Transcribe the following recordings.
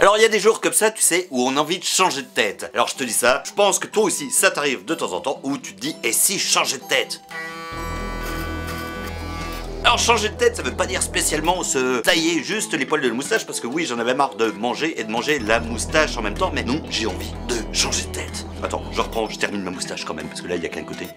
Alors il y a des jours comme ça, tu sais, où on a envie de changer de tête. Alors je te dis ça, je pense que toi aussi, ça t'arrive de temps en temps, où tu te dis, et si je changeais de tête? Alors changer de tête, ça veut pas dire spécialement se tailler juste les poils de la moustache, parce que oui, j'en avais marre de manger et de manger la moustache en même temps, mais non, j'ai envie de changer de tête. Attends, je reprends, je termine ma moustache quand même, parce que là, il y a qu'un côté.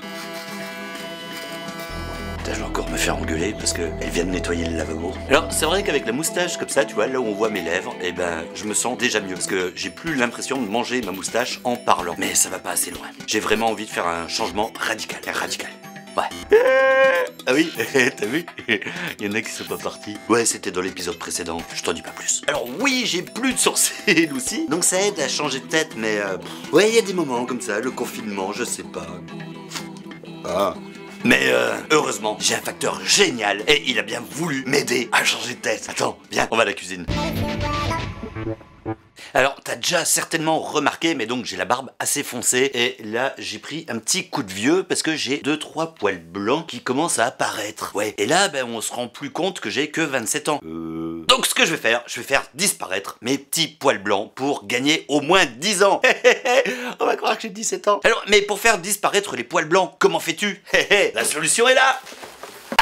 Putain, je vais encore me faire engueuler parce qu'elle vient de nettoyer le lavabo. Alors, c'est vrai qu'avec la moustache comme ça, tu vois, là où on voit mes lèvres, eh ben, je me sens déjà mieux, parce que j'ai plus l'impression de manger ma moustache en parlant. Mais ça va pas assez loin. J'ai vraiment envie de faire un changement radical. Ouais. Ah oui, t'as vu? Il y en a qui sont pas partis. Ouais, c'était dans l'épisode précédent, je t'en dis pas plus. Alors oui, j'ai plus de sourcils aussi, donc ça aide à changer de tête, mais ouais, il y a des moments comme ça, le confinement, je sais pas. Ah. Mais heureusement, j'ai un facteur génial et il a bien voulu m'aider à changer de tête. Attends, viens, on va à la cuisine. Alors, t'as déjà certainement remarqué, mais donc j'ai la barbe assez foncée et là j'ai pris un petit coup de vieux parce que j'ai 2-3 poils blancs qui commencent à apparaître. Ouais, et là ben on se rend plus compte que j'ai que 27 ans. Donc ce que je vais faire disparaître mes petits poils blancs pour gagner au moins 10 ans. On va croire que j'ai 17 ans. Alors, mais pour faire disparaître les poils blancs, comment fais-tu? La solution est là!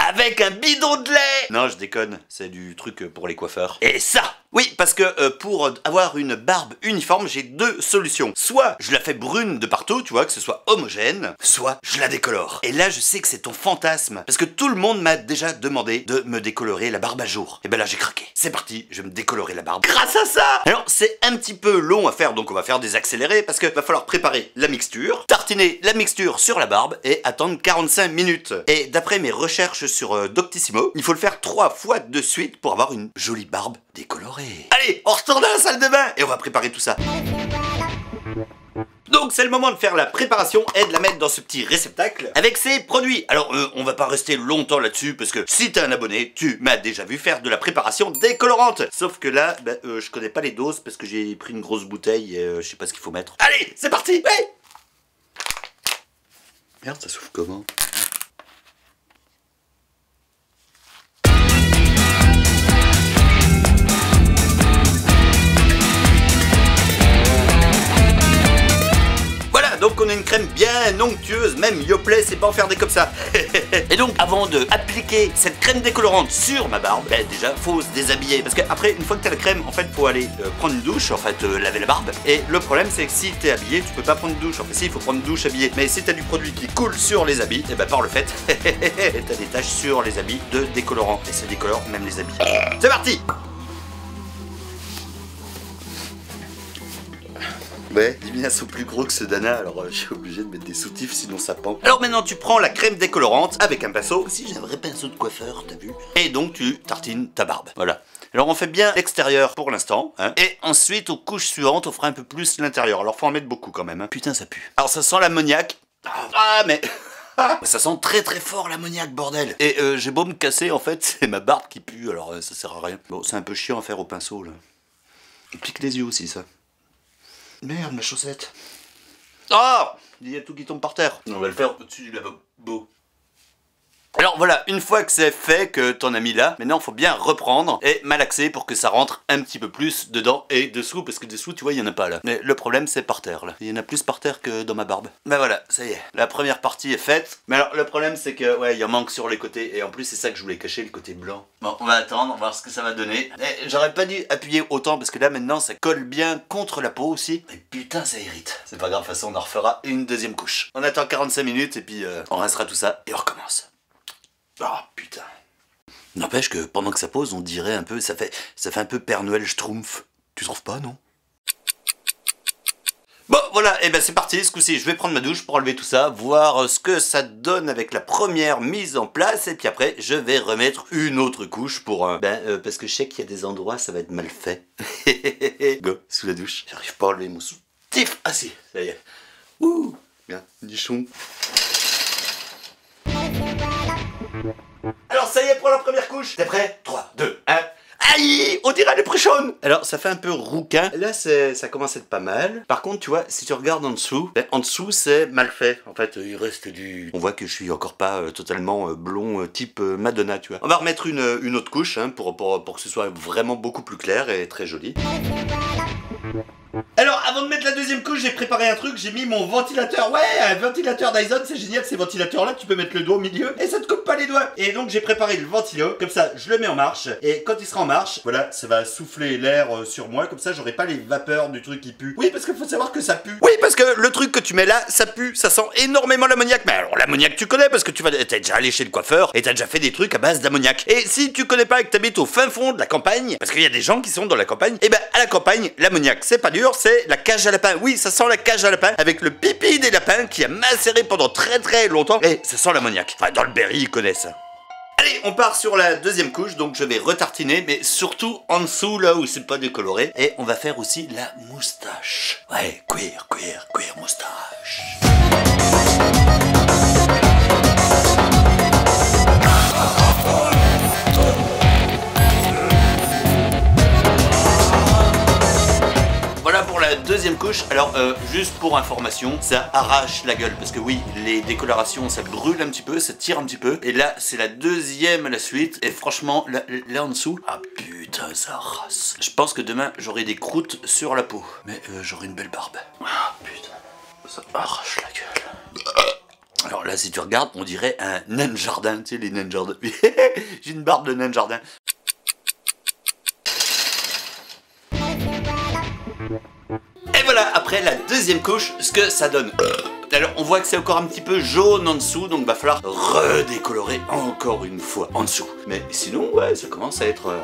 Avec un bidon de lait! Non, je déconne, c'est du truc pour les coiffeurs. Et ça! Oui, parce que pour avoir une barbe uniforme, j'ai deux solutions. Soit je la fais brune de partout, tu vois, que ce soit homogène, soit je la décolore. Et là, je sais que c'est ton fantasme, parce que tout le monde m'a déjà demandé de me décolorer la barbe à jour. Et ben là, j'ai craqué. C'est parti, je vais me décolorer la barbe grâce à ça! Alors, c'est un petit peu long à faire, donc on va faire des accélérés, parce que va falloir préparer la mixture, tartiner la mixture sur la barbe, et attendre 45 minutes. Et d'après mes recherches sur Doctissimo, il faut le faire 3 fois de suite pour avoir une jolie barbe décolorée. Allez, on retourne à la salle de bain et on va préparer tout ça. Donc c'est le moment de faire la préparation et de la mettre dans ce petit réceptacle avec ses produits. Alors on va pas rester longtemps là-dessus parce que si t'es un abonné, tu m'as déjà vu faire de la préparation décolorante. Sauf que là, je connais pas les doses parce que j'ai pris une grosse bouteille et je sais pas ce qu'il faut mettre. Allez, c'est parti. Ouais. Merde, ça souffle comment? Donc on a une crème bien onctueuse, même Yoplait c'est pas enfermé comme ça. Et donc avant de appliquer cette crème décolorante sur ma barbe, déjà faut se déshabiller. Parce qu'après une fois que t'as la crème, en fait faut aller prendre une douche, en fait laver la barbe. Et le problème c'est que si t'es habillé, tu peux pas prendre une douche. Enfin si, il faut prendre une douche habillée. Mais si t'as du produit qui coule sur les habits, et par le fait, t'as des taches sur les habits de décolorant. Et ça décolore même les habits. C'est parti! Ouais, les miens sont plus gros que ceux d'Anna, alors je suis obligé de mettre des soutifs sinon ça pend. Alors maintenant tu prends la crème décolorante avec un pinceau, aussi j'ai un vrai pinceau de coiffeur, t'as vu? Et donc tu tartines ta barbe, voilà. Alors on fait bien l'extérieur pour l'instant, hein. Et ensuite aux couches suivantes on fera un peu plus l'intérieur, alors faut en mettre beaucoup quand même, hein. Putain ça pue. Alors ça sent l'ammoniac, ah mais... Ça sent très très fort l'ammoniac, bordel. Et j'ai beau me casser, en fait c'est ma barbe qui pue, alors ça sert à rien. Bon c'est un peu chiant à faire au pinceau là. Il pique les yeux aussi ça. Merde, ma chaussette. Oh, il y a tout qui tombe par terre. On va le faire au-dessus du lavabo. Alors voilà, une fois que c'est fait, que t'en as mis là, maintenant il faut bien reprendre et malaxer pour que ça rentre un petit peu plus dedans et dessous, parce que dessous, tu vois, il y en a pas là. Mais le problème, c'est par terre là. Il y en a plus par terre que dans ma barbe. Ben voilà, ça y est, la première partie est faite. Mais alors, le problème, c'est que, ouais, il en manque sur les côtés, et en plus, c'est ça que je voulais cacher, le côté blanc. Bon, on va attendre, on va voir ce que ça va donner. J'aurais pas dû appuyer autant, parce que là, maintenant, ça colle bien contre la peau aussi. Et putain, ça irrite. C'est pas grave, de toute façon, on en refera une deuxième couche. On attend 45 minutes, et puis on rincera tout ça, et on recommence. Oh putain. N'empêche que pendant que ça pose, on dirait un peu, ça fait un peu Père Noël Schtroumpf. Tu trouves pas, non? Bon voilà, et ben c'est parti, ce coup-ci je vais prendre ma douche pour enlever tout ça, voir ce que ça donne avec la première mise en place, et puis après je vais remettre une autre couche pour parce que je sais qu'il y a des endroits ça va être mal fait. Go, sous la douche, j'arrive pas à enlever mon soutif. Ah si, ça y est. Ouh, bien, nichon. Alors ça y est pour la première couche. T'es prêt? 3, 2, 1. Aïe, on dirait les préchaunes. Alors ça fait un peu rouquin. Là ça commence à être pas mal. Par contre tu vois, si tu regardes en dessous c'est mal fait. En fait il reste du... On voit que je suis encore pas totalement blond type Madonna, tu vois. On va remettre une autre couche hein, pour que ce soit vraiment beaucoup plus clair et très joli. Alors, avant de mettre la deuxième couche, j'ai préparé un truc, j'ai mis mon ventilateur. Ouais, un ventilateur Dyson, c'est génial, ces ventilateurs-là, tu peux mettre le doigt au milieu et ça te coupe pas les doigts. Et donc, j'ai préparé le ventilo, comme ça, je le mets en marche. Et quand il sera en marche, voilà, ça va souffler l'air sur moi, comme ça, j'aurai pas les vapeurs du truc qui pue. Oui, parce qu'il faut savoir que ça pue. Oui, parce que le truc que tu mets là, ça pue, ça sent énormément l'ammoniac. Mais alors, l'ammoniac, tu connais, parce que t'es déjà allé chez le coiffeur et t'as déjà fait des trucs à base d'ammoniac. Et si tu connais pas et que t'habites au fin fond de la campagne, parce qu'il y a des gens qui sont dans la campagne, et ben, à la campagne, l'ammoniac, c'est pas dur, c'est la cage à lapin. Oui, ça sent la cage à lapin avec le pipi des lapins qui a macéré pendant très longtemps. Et ça sent l'ammoniac. Enfin, dans le Berry, ils connaissent ça. Allez, on part sur la deuxième couche, donc je vais retartiner, mais surtout en dessous, là où c'est pas décoloré. Et on va faire aussi la moustache. Ouais, cuir, moustache. Voilà pour la deuxième couche. Alors juste pour information, ça arrache la gueule parce que oui, les décolorations ça brûle un petit peu, ça tire un petit peu. Et là c'est la deuxième à la suite. Et franchement là en dessous, ah putain ça rase. Je pense que demain j'aurai des croûtes sur la peau. Mais j'aurai une belle barbe. Ah putain, ça arrache la gueule. Alors là si tu regardes, on dirait un nain de jardin, tu sais les nains de jardin. J'ai une barbe de nain de jardin. Et voilà, après la deuxième couche, ce que ça donne. Alors on voit que c'est encore un petit peu jaune en dessous, donc va falloir redécolorer encore une fois en dessous. Mais sinon, ouais, ça commence à être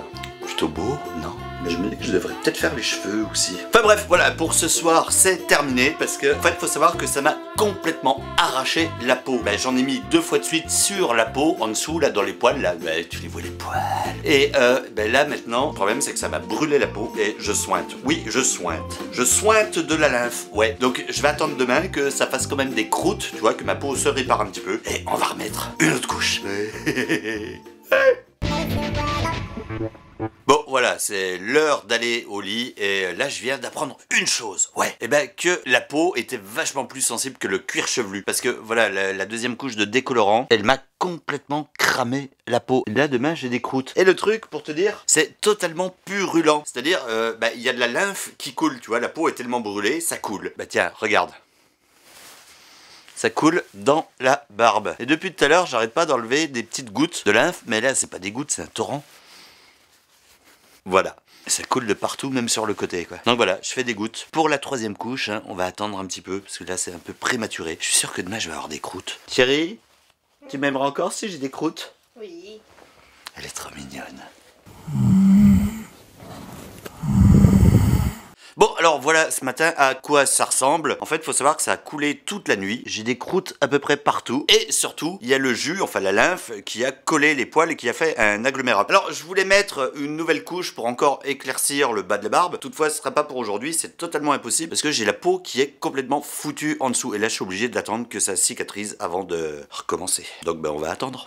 plutôt beau, non? Mais je me dis que je devrais peut-être faire les cheveux aussi. Enfin bref, voilà, pour ce soir, c'est terminé. Parce que, en fait, faut savoir que ça m'a complètement arraché la peau. Ben, j'en ai mis 2 fois de suite sur la peau, en dessous, là, dans les poils, là, ben, tu les vois les poils. Et ben là, maintenant, le problème, c'est que ça m'a brûlé la peau et je sointe. Oui, je sointe. Je sointe de la lymphe, ouais. Donc, je vais attendre demain que ça fasse quand même des croûtes, tu vois, que ma peau se répare un petit peu. Et on va remettre une autre couche. Bon voilà, c'est l'heure d'aller au lit et là je viens d'apprendre une chose. Ouais, et ben que la peau était vachement plus sensible que le cuir chevelu. Parce que voilà, la deuxième couche de décolorant, elle m'a complètement cramé la peau. Là demain j'ai des croûtes. Et le truc pour te dire, c'est totalement purulent. C'est-à-dire, il y a de la lymphe qui coule, tu vois, la peau est tellement brûlée, ça coule. Bah tiens, regarde. Ça coule dans la barbe. Et depuis tout à l'heure, j'arrête pas d'enlever des petites gouttes de lymphe, mais là c'est pas des gouttes, c'est un torrent. Voilà, ça coule de partout, même sur le côté quoi. Donc voilà, je fais des gouttes. Pour la troisième couche, hein, on va attendre un petit peu, parce que là c'est un peu prématuré. Je suis sûr que demain je vais avoir des croûtes. Chérie, tu m'aimeras encore si j'ai des croûtes? Oui. Elle est trop mignonne. Bon alors voilà ce matin à quoi ça ressemble. En fait il faut savoir que ça a coulé toute la nuit. J'ai des croûtes à peu près partout. Et surtout il y a le jus, enfin la lymphe qui a collé les poils et qui a fait un agglomérat. Alors je voulais mettre une nouvelle couche pour encore éclaircir le bas de la barbe. Toutefois ce sera pas pour aujourd'hui, c'est totalement impossible. Parce que j'ai la peau qui est complètement foutue en dessous. Et là je suis obligé d'attendre que ça cicatrise avant de recommencer. Donc ben on va attendre.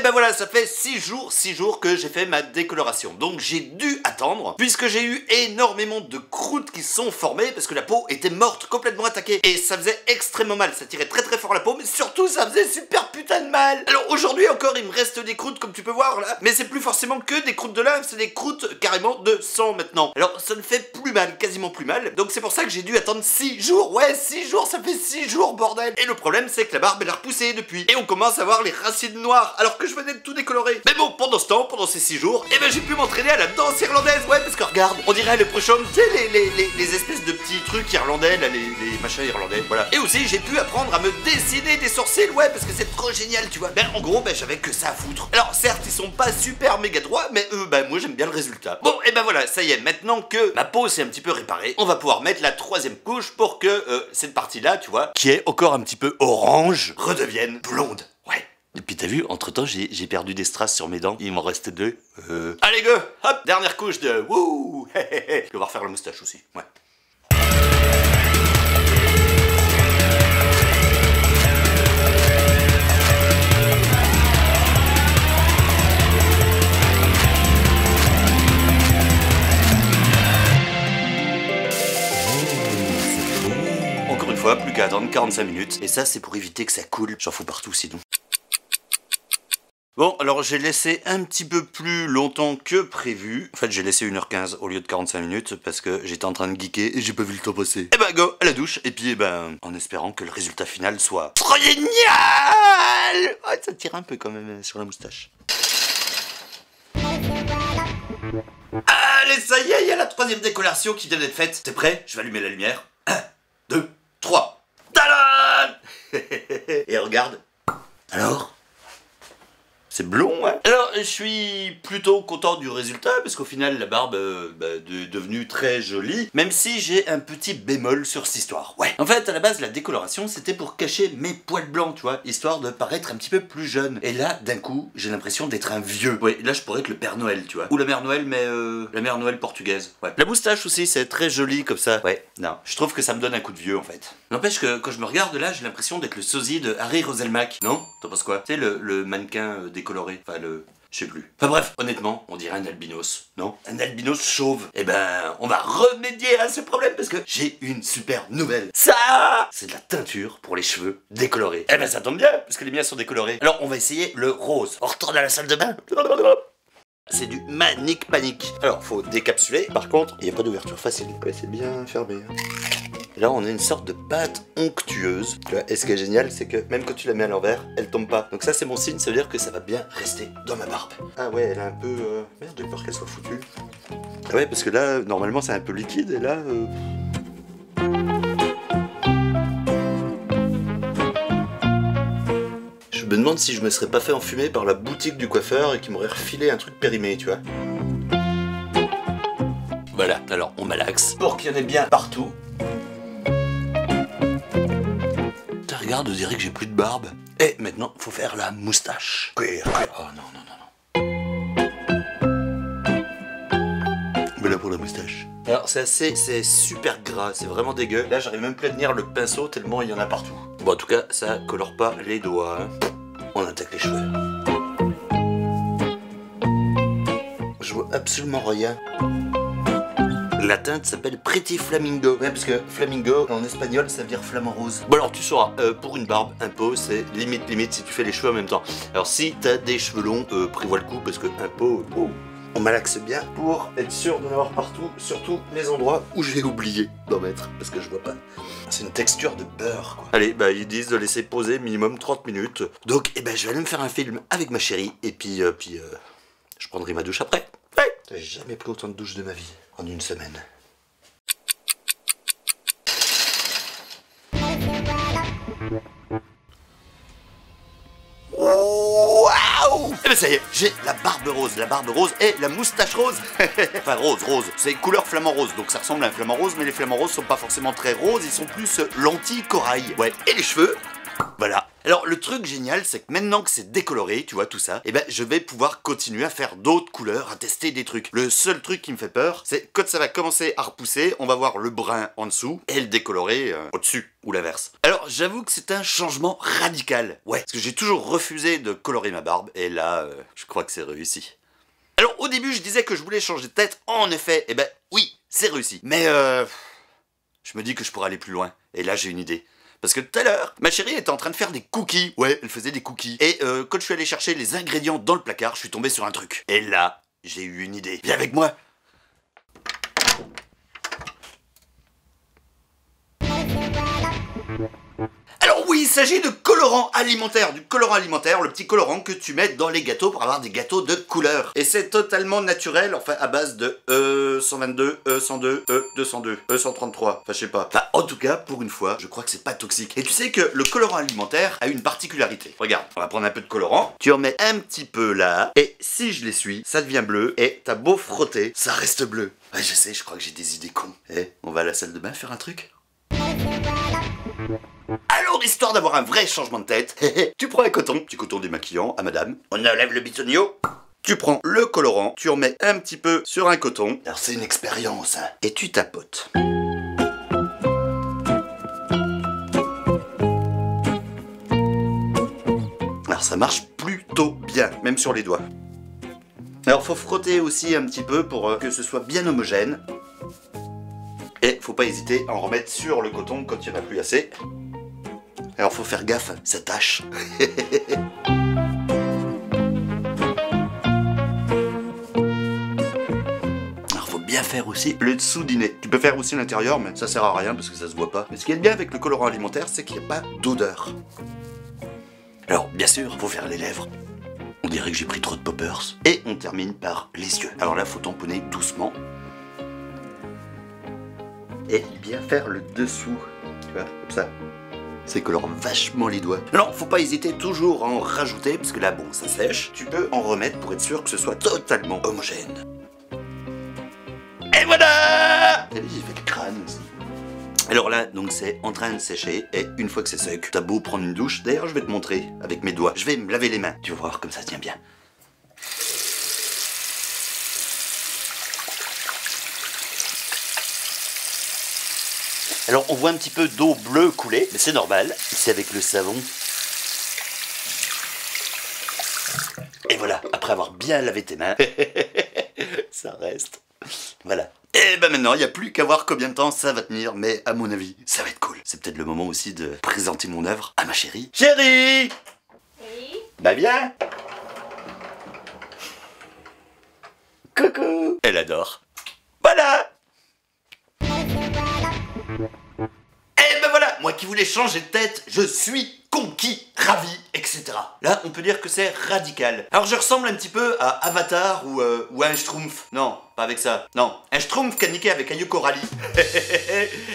Ben voilà, ça fait 6 jours que j'ai fait ma décoloration. Donc j'ai dû attendre, puisque j'ai eu énormément de croûtes qui sont formées, parce que la peau était morte, complètement attaquée. Et ça faisait extrêmement mal, ça tirait très fort la peau, mais surtout ça faisait super putain de mal. Alors aujourd'hui encore, il me reste des croûtes, comme tu peux voir là, mais c'est plus forcément que des croûtes de lymphe, c'est des croûtes carrément de sang maintenant. Alors ça ne fait plus mal, quasiment plus mal, donc c'est pour ça que j'ai dû attendre 6 jours. Ouais, 6 jours, ça fait 6 jours, bordel. Et le problème, c'est que la barbe, elle a repoussé depuis. Et on commence à voir les racines noires, alors que je venais de tout décolorer. Mais bon, pendant ce temps, pendant ces 6 jours, eh ben j'ai pu m'entraîner à la danse irlandaise. Ouais, parce que regarde, on dirait le prochain, tu sais, les espèces de petits trucs irlandais, là, les machins irlandais, voilà. Et aussi, j'ai pu apprendre à me dessiner des sourcils, ouais, parce que c'est trop génial, tu vois. Ben, en gros, ben, j'avais que ça à foutre. Alors, certes, ils sont pas super méga droits, mais ben, moi, j'aime bien le résultat. Bon, et ben voilà, ça y est, maintenant que ma peau s'est un petit peu réparée, on va pouvoir mettre la troisième couche pour que cette partie-là, tu vois, qui est encore un petit peu orange, redevienne blonde. Ouais. Et puis t'as vu, entre temps j'ai perdu des strass sur mes dents, il m'en reste 2. Allez go, hop, dernière couche de wouh. On va refaire la moustache aussi, ouais. Encore une fois, plus qu'à attendre 45 minutes. Et ça c'est pour éviter que ça coule, j'en fous partout sinon. Bon, alors j'ai laissé un petit peu plus longtemps que prévu. En fait, j'ai laissé 1h15 au lieu de 45 minutes parce que j'étais en train de geeker et j'ai pas vu le temps passer. Et bah go, à la douche. Et puis, en espérant que le résultat final soit trop génial. Oh, ça tire un peu quand même sur la moustache. Allez, ça y est, il y a la troisième décoloration qui vient d'être faite. T'es prêt? Je vais allumer la lumière. 1, 2, 3. Tadam. Et regarde. Alors? C'est blond, hein. Alors, je suis plutôt content du résultat, parce qu'au final, la barbe est devenue très jolie, même si j'ai un petit bémol sur cette histoire. Ouais. En fait, à la base, la décoloration, c'était pour cacher mes poils blancs, tu vois, histoire de paraître un petit peu plus jeune. Et là, d'un coup, j'ai l'impression d'être un vieux. Ouais, là, je pourrais être le Père Noël, tu vois. Ou la Mère Noël, mais la Mère Noël portugaise. Ouais. La moustache aussi, c'est très joli comme ça. Ouais, non. Je trouve que ça me donne un coup de vieux, en fait. N'empêche que quand je me regarde là, j'ai l'impression d'être le sosie de Harry Roselmack. Non? T'en penses quoi? Tu sais, le mannequin décoloré. Enfin, je sais plus. Enfin bref, honnêtement, on dirait un albinos, non? Un albinos chauve. Eh ben, on va remédier à ce problème parce que j'ai une super nouvelle. Ça, c'est de la teinture pour les cheveux décolorés. Eh ben, ça tombe bien, parce que les miens sont décolorés. Alors, on va essayer le rose. On retourne à la salle de bain. C'est du Manic Panic. Alors, faut décapsuler. Par contre, il n'y a pas d'ouverture facile. Ouais, c'est bien fermé. Là, on a une sorte de pâte onctueuse. Et ce qui est génial, c'est que même quand tu la mets à l'envers, elle tombe pas. Donc ça, c'est mon signe, ça veut dire que ça va bien rester dans ma barbe. Ah ouais, elle a un peu... Merde, j'ai peur qu'elle soit foutue. Ah ouais, parce que là, normalement, c'est un peu liquide, et là... Je me demande si je me serais pas fait enfumer par la boutique du coiffeur et qu'il m'aurait refilé un truc périmé, tu vois. Voilà, alors on malaxe pour qu'il y en ait bien partout. Regarde, on dirait que j'ai plus de barbe. Et maintenant, faut faire la moustache. Queer. Oh non, non, non, non. Voilà pour la moustache. Alors, c'est super gras, c'est vraiment dégueu. Là, j'arrive même plus à tenir le pinceau tellement il y en a partout. Bon, en tout cas, ça colore pas les doigts. Hein. On attaque les cheveux. Je vois absolument rien. La teinte s'appelle Pretty Flamingo. Ouais, parce que flamingo en espagnol ça veut dire flamant rose. Bon alors tu sauras, pour une barbe, un pot c'est limite si tu fais les cheveux en même temps. Alors si t'as des cheveux longs, prévois le coup parce que un pot, on malaxe bien pour être sûr d'en avoir partout, surtout les endroits où j'ai oublié d'en mettre parce que je vois pas. C'est une texture de beurre quoi. Allez, ils disent de laisser poser minimum 30 minutes. Donc je vais aller me faire un film avec ma chérie et puis je prendrai ma douche après. Ouais. J'ai jamais pris autant de douches de ma vie. En une semaine. Waouh! Eh ben ça y est, j'ai la barbe rose et la moustache rose. Enfin rose, c'est couleur flamant rose, donc ça ressemble à un flamant rose, mais les flamants roses sont pas forcément très roses, ils sont plus lentilles corail. Ouais, et les cheveux, voilà. Alors le truc génial, c'est que maintenant que c'est décoloré, tu vois tout ça, je vais pouvoir continuer à faire d'autres couleurs, à tester des trucs. Le seul truc qui me fait peur, c'est quand ça va commencer à repousser, on va voir le brun en dessous et le décoloré au-dessus, ou l'inverse. Alors j'avoue que c'est un changement radical, ouais, parce que j'ai toujours refusé de colorer ma barbe, et là, je crois que c'est réussi. Alors au début, je disais que je voulais changer de tête, en effet, oui, c'est réussi. Mais je me dis que je pourrais aller plus loin, et là j'ai une idée. Parce que tout à l'heure, ma chérie était en train de faire des cookies. Ouais, elle faisait des cookies. Et quand je suis allé chercher les ingrédients dans le placard, je suis tombé sur un truc. Et là, j'ai eu une idée. Viens avec moi. Alors oui, il s'agit de colorant alimentaire, du colorant alimentaire, le petit colorant que tu mets dans les gâteaux pour avoir des gâteaux de couleur. Et c'est totalement naturel, enfin à base de E122, E102, E202, E133, enfin je sais pas. Enfin en tout cas, pour une fois, je crois que c'est pas toxique. Et tu sais que le colorant alimentaire a une particularité. Regarde, on va prendre un peu de colorant, tu en mets un petit peu là, et si je l'essuie, ça devient bleu, et t'as beau frotter, ça reste bleu. Ouais je sais, je crois que j'ai des idées cons. Eh, on va à la salle de bain faire un truc? Alors, histoire d'avoir un vrai changement de tête, tu prends un coton, petit coton démaquillant à madame, on enlève le bitonio, tu prends le colorant, tu en mets un petit peu sur un coton, alors c'est une expérience, hein, et tu tapotes. Alors ça marche plutôt bien, même sur les doigts. Alors faut frotter aussi un petit peu pour que ce soit bien homogène. Et faut pas hésiter à en remettre sur le coton quand il n'y en a plus assez. Alors faut faire gaffe, ça tâche. bien faire aussi le dessous du nez. Tu peux faire aussi l'intérieur, mais ça sert à rien parce que ça se voit pas. Mais ce qui est bien avec le colorant alimentaire, c'est qu'il n'y a pas d'odeur. Alors, bien sûr, faut faire les lèvres. On dirait que j'ai pris trop de poppers. Et on termine par les yeux. Alors là, faut tamponner doucement. Et bien faire le dessous. Tu vois, comme ça. Ça colore vachement les doigts. Alors, faut pas hésiter toujours à en rajouter, parce que là, bon, ça sèche. Tu peux en remettre pour être sûr que ce soit totalement homogène. Et voilà! T'as vu, j'ai fait le crâne aussi. Alors là, donc c'est en train de sécher, et une fois que c'est sec, t'as beau prendre une douche. D'ailleurs, je vais te montrer avec mes doigts. Je vais me laver les mains. Tu vas voir comme ça tient bien. Alors on voit un petit peu d'eau bleue couler, mais c'est normal, c'est avec le savon. Et voilà, après avoir bien lavé tes mains, ça reste. Voilà. Et ben maintenant, il n'y a plus qu'à voir combien de temps ça va tenir, mais à mon avis, ça va être cool. C'est peut-être le moment aussi de présenter mon œuvre à ma chérie. Chérie! Oui? Bah viens! Coucou! Elle adore. Voilà! Et ben voilà, moi qui voulais changer de tête, je suis conquis, ravi, etc. Là, on peut dire que c'est radical. Alors je ressemble un petit peu à Avatar ou à un Schtroumpf. Non, pas avec ça. Non, un Schtroumpf qui a niqué avec Ayuko Rally.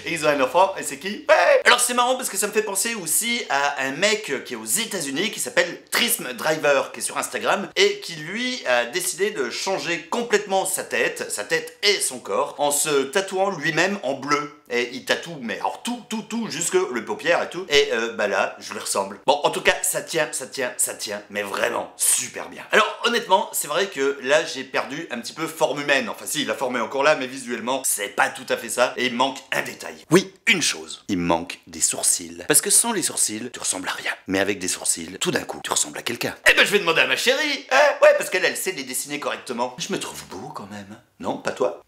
Et ils ont un enfant, et c'est qui? Ouais. Alors c'est marrant parce que ça me fait penser aussi à un mec qui est aux États-Unis qui s'appelle Trism Driver, qui est sur Instagram, et qui lui a décidé de changer complètement sa tête et son corps, en se tatouant lui-même en bleu. Et il tatoue, mais alors tout, jusque le paupière et tout. Et bah là, je lui ressemble. Bon, en tout cas, ça tient, mais vraiment super bien. Alors, honnêtement, c'est vrai que là, j'ai perdu un petit peu forme humaine. Enfin, si, la forme est encore là, mais visuellement, c'est pas tout à fait ça. Et il manque un détail. Oui, une chose. Il manque des sourcils. Parce que sans les sourcils, tu ressembles à rien. Mais avec des sourcils, tout d'un coup, tu ressembles à quelqu'un. Eh ben, je vais demander à ma chérie. Hein? Ouais, parce qu'elle, elle sait les dessiner correctement. Je me trouve beau quand même. Non, pas toi?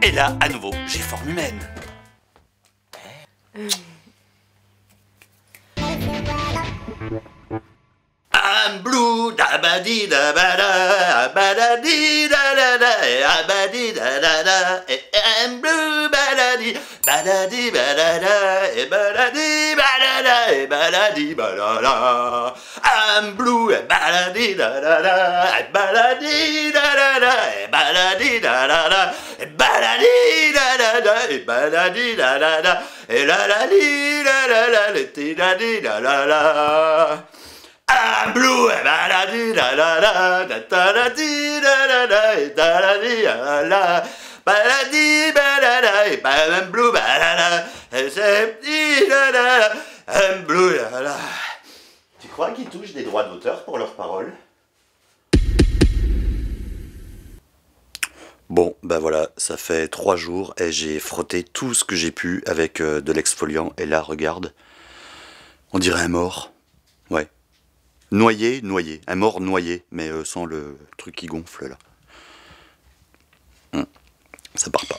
Et là, à nouveau, j'ai forme humaine. I'm blue, da ba di da ba da, ba da di da da da, ba di da da da. I'm blue, ba da di ba da da, ba da di ba da da, ba da di ba da da. I'm blue, ba da di da da, ba da di da da, ba da di da da, ba da di da da, ba da di da da, et la la di da la, le ti da di da la. I'm blue, ba da di da da, da da di da da di la, ba da di ba da, I'm blue, ba da, c'est di da, I'm blue, la. Tu crois qu'ils touchent des droits d'auteur pour leurs paroles? Bon, bah voilà, ça fait 3 jours et j'ai frotté tout ce que j'ai pu avec de l'exfoliant. Et là, regarde, on dirait un mort. Ouais. Noyé, un mort noyé, mais sans le truc qui gonfle là. Ça part pas.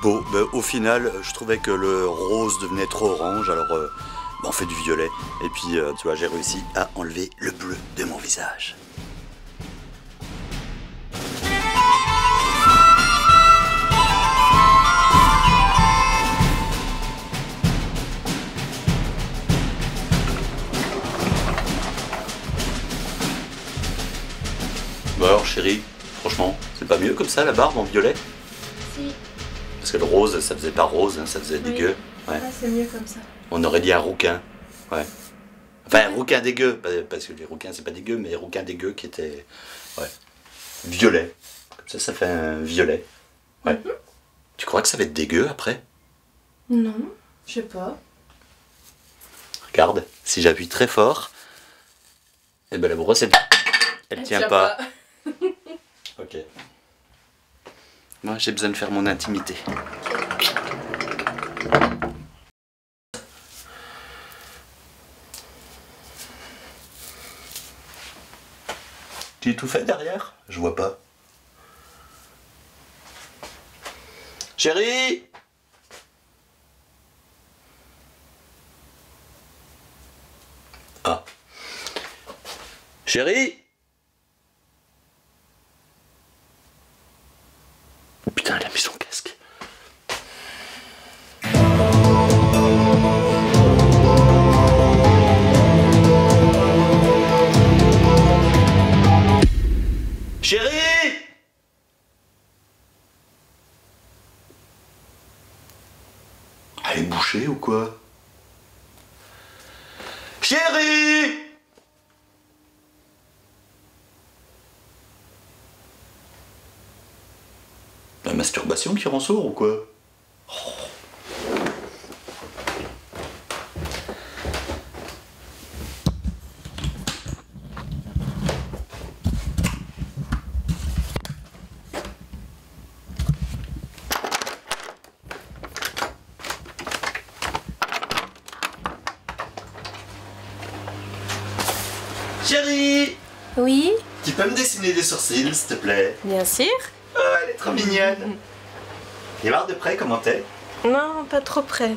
Bon, bah, au final, je trouvais que le rose devenait trop orange, alors on fait du violet. Et puis, tu vois, j'ai réussi à enlever le bleu de mon visage. Bon alors chérie, franchement, c'est pas mieux comme ça la barbe en violet? Si. Parce que le rose, ça faisait pas rose, hein, ça faisait Oui. dégueu. Ouais. Ah, c'est mieux comme ça. On aurait dit un rouquin. Ouais. Enfin, un rouquin dégueu, parce que les rouquins c'est pas dégueu, mais un rouquin dégueu qui était ouais, violet. Comme ça fait un violet. Ouais. Tu crois que ça va être dégueu après? Non, je sais pas. Regarde, si j'appuie très fort, et ben la brosse elle tient pas. Ok. Moi j'ai besoin de faire mon intimité. Tu as tout fait derrière? Je vois pas. Chérie! Ah. Chérie! Oh putain, elle a mis son casque. Chérie! Elle est bouchée ou quoi? Chérie! La masturbation qui rend sourd ou quoi? Chérie! Oui, Tu peux me dessiner des sourcils, s'il te plaît? bien sûr. Oh, elle est trop mignonne. Et marre de près, comment t'es? Non, pas trop près.